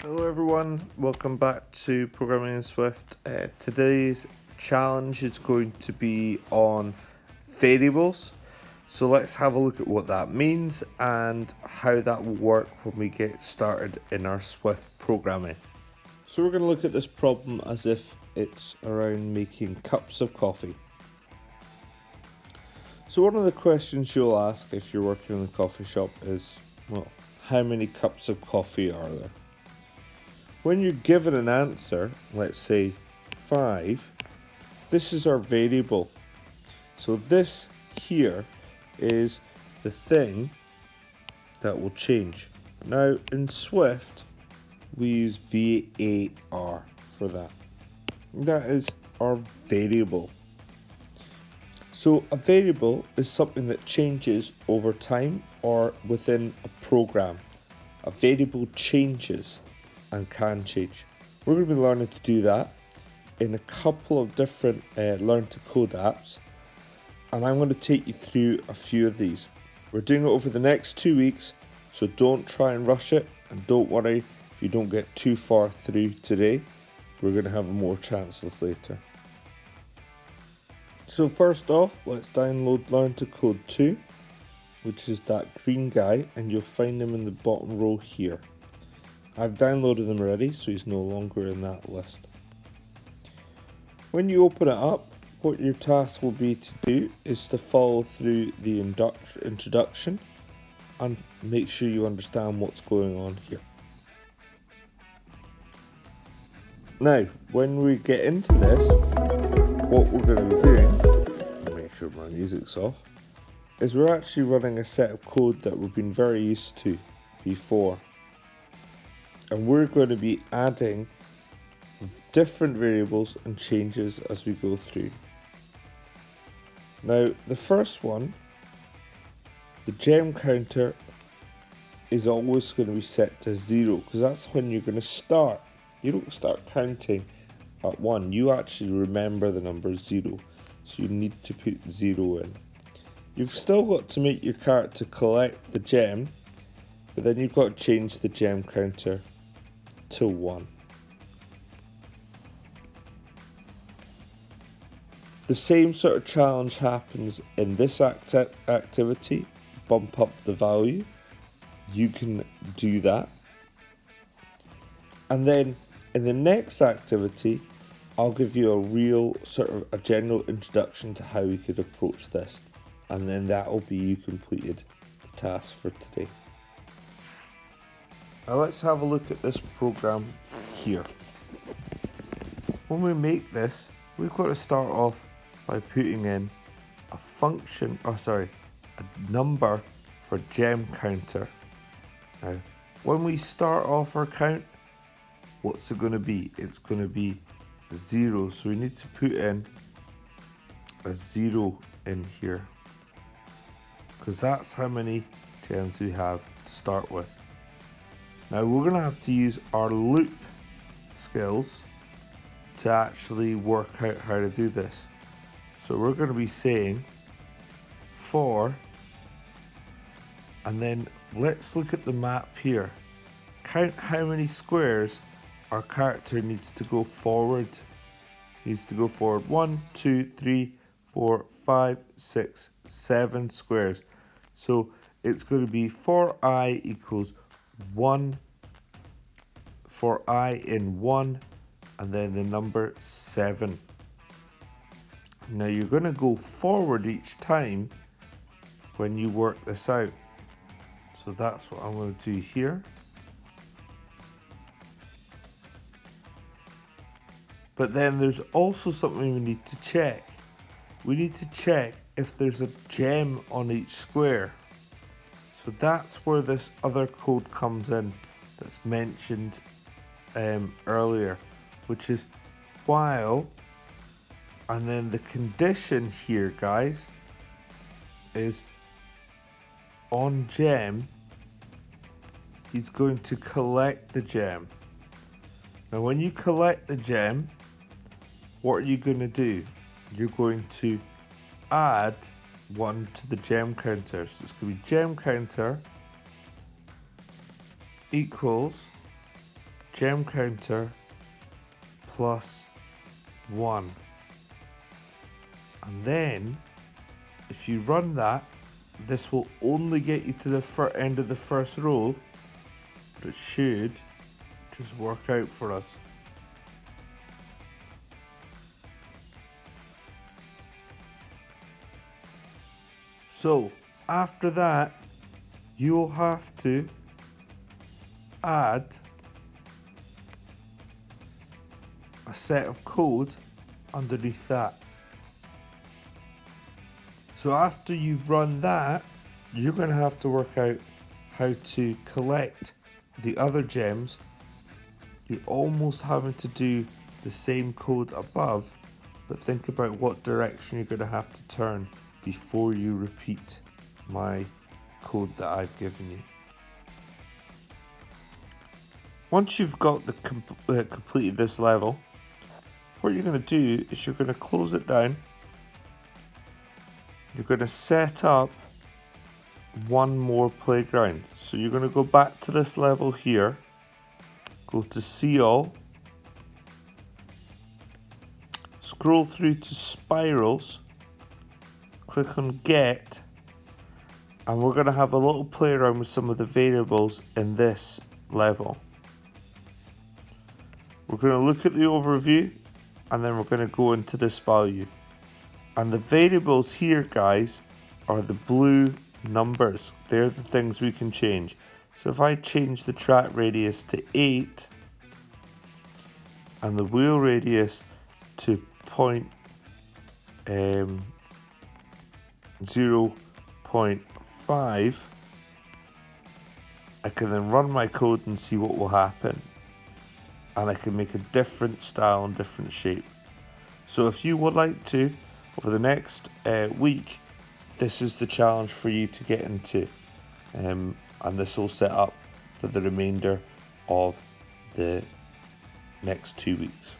Hello everyone, welcome back to Programming in Swift. Today's challenge is going to be on variables. So let's have a look at what that means and how that will work when we get started in our Swift programming. So we're going to look at this problem as if it's around making cups of coffee. So one of the questions you'll ask if you're working in a coffee shop is, well, how many cups of coffee are there? When you're given an answer, let's say 5, this is our variable. So this here is the thing that will change. Now in Swift, we use var for that. That is our variable. So a variable is something that changes over time or within a program. A variable changes and can change. We're going to be learning to do that in a couple of different Learn to Code apps, and I'm going to take you through a few of these. We're doing it over the next 2 weeks, so don't try and rush it, and don't worry if you don't get too far through today. We're going to have more chances later. So first off, let's download Learn to Code 2, which is that green guy, and you'll find him in the bottom row here. I've downloaded them already, so he's no longer in that list. When you open it up, what your task will be to do is to follow through the introduction and make sure you understand what's going on here. Now, when we get into this, what we're going to be doing, make sure my music's off, is we're actually running a set of code that we've been very used to before. And we're going to be adding different variables and changes as we go through. Now, the first one, the gem counter, is always going to be set to 0 because that's when you're going to start. You don't start counting at 1, you actually remember the number 0, so you need to put 0 in. You've still got to make your character collect the gem, but then you've got to change the gem counter to 1. The same sort of challenge happens in this activity, bump up the value. You can do that. And then in the next activity, I'll give you a real sort of a general introduction to how we could approach this. And then that will be you completed the task for today. Now let's have a look at this program here. When we make this, we've got to start off by putting in a number for gem counter. Now, when we start off our count, what's it going to be? It's going to be 0, so we need to put in a 0 in here, because that's how many gems we have to start with. Now we're going to have to use our loop skills to actually work out how to do this. So we're going to be saying for, and then let's look at the map here. Count how many squares our character needs to go forward. Needs to go forward 1, 2, 3, 4, 5, 6, 7 squares. So it's going to be for I equals 1, for I in 1, and then the number 7. Now you're going to go forward each time when you work this out. So that's what I'm going to do here. But then there's also something we need to check. We need to check if there's a gem on each square. So that's where this other code comes in that's mentioned earlier, which is while, and then the condition here, guys, is on gem, he's going to collect the gem. Now when you collect the gem, what are you going to do? You're going to add 1 to the gem counter. So it's going to be gem counter equals gem counter plus 1. And then, if you run that, this will only get you to the end of the first row, but it should just work out for us. So, after that, you'll have to add a set of code underneath that. So after you've run that, you're going to have to work out how to collect the other gems. You're almost having to do the same code above, but think about what direction you're going to have to turn before you repeat my code that I've given you. Once you've got completed this level, what you're going to do is you're going to close it down. You're going to set up one more playground. So you're going to go back to this level here, go to see all, scroll through to spirals, click on get, and we're going to have a little play around with some of the variables in this level. We're going to look at the overview, and then we're going to go into this value. And the variables here, guys, are the blue numbers. They're the things we can change. So if I change the track radius to 8 and the wheel radius to 0.5, I can then run my code and see what will happen. And I can make a different style and different shape. So if you would like to, over the next week, this is the challenge for you to get into. And this will set up for the remainder of the next 2 weeks.